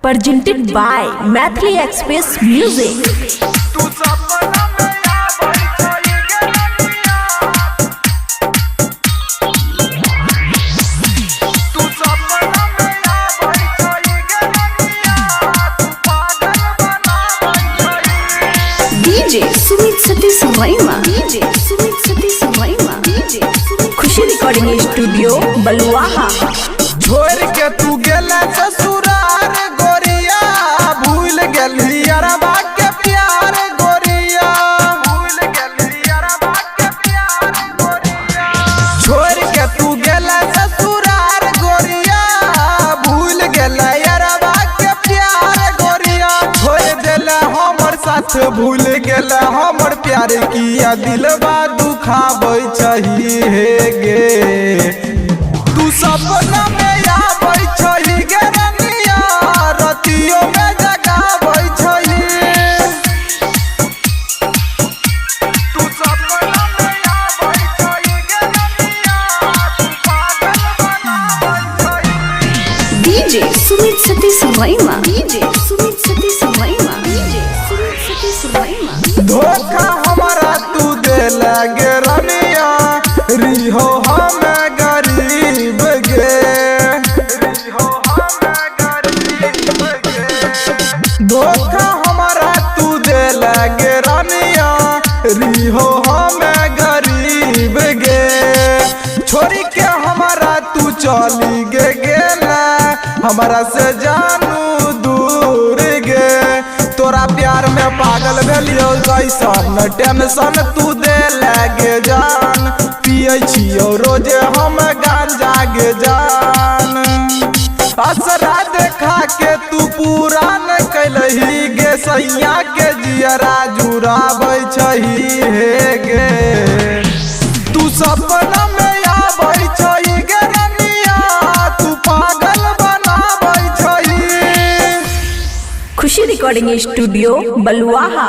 presented by Mathli Express Music. DJ Sumit Satish Raima, DJ Sumit Satish Raima, DJ Khushi recording studio बलुआहा। छोड़ के तू गेला ससुरार गोरिया, भूल गेली अरबा के प्यार गोरिया, भूल गेली अरबा के प्यार गोरिया। छोड़ के तू गेला ससुरार गोरिया, भूल गेला अरबा के प्यार गोरिया। छोड़ देला हमर साथ, भूल गेला हमर प्यार किया, दिलवा दुखाबै चाहिए गे। तू सपना में आबै छही गे रनिया, रतियो में जगाबै छही। तू सपना में आबै छही गे रनिया, तू पागल बनाबै छही। DJ Sumit Satish Raima, DJ Sumit Satish Raima, DJ Sumit Satish Raima। धोखा हमारा तू दे लगे रनिया, रिहो हम गरीब गे, रिहो हम गरीब गे। धोखा हमारा तू दे लगे रनिया, रिहो हम गरीब गे। छोड़ी के हमारा तू चली गे गेला, हमारा से जानू दूर गे। तोरा प्यार में पागल भेलियो कैसन टेंशन तू दे लगे जान, पिए छियो रोजे हम गांजा गे जान। असरा देखा के तू पूरा न कैलही गे, सैया के जियरा जुड़ाबै छही हे गे। तू सपना में आबै छही गे रनिया, तू पागल बनाबै छही। खुशी रिकॉर्डिंग स्टूडियो बलुआहा।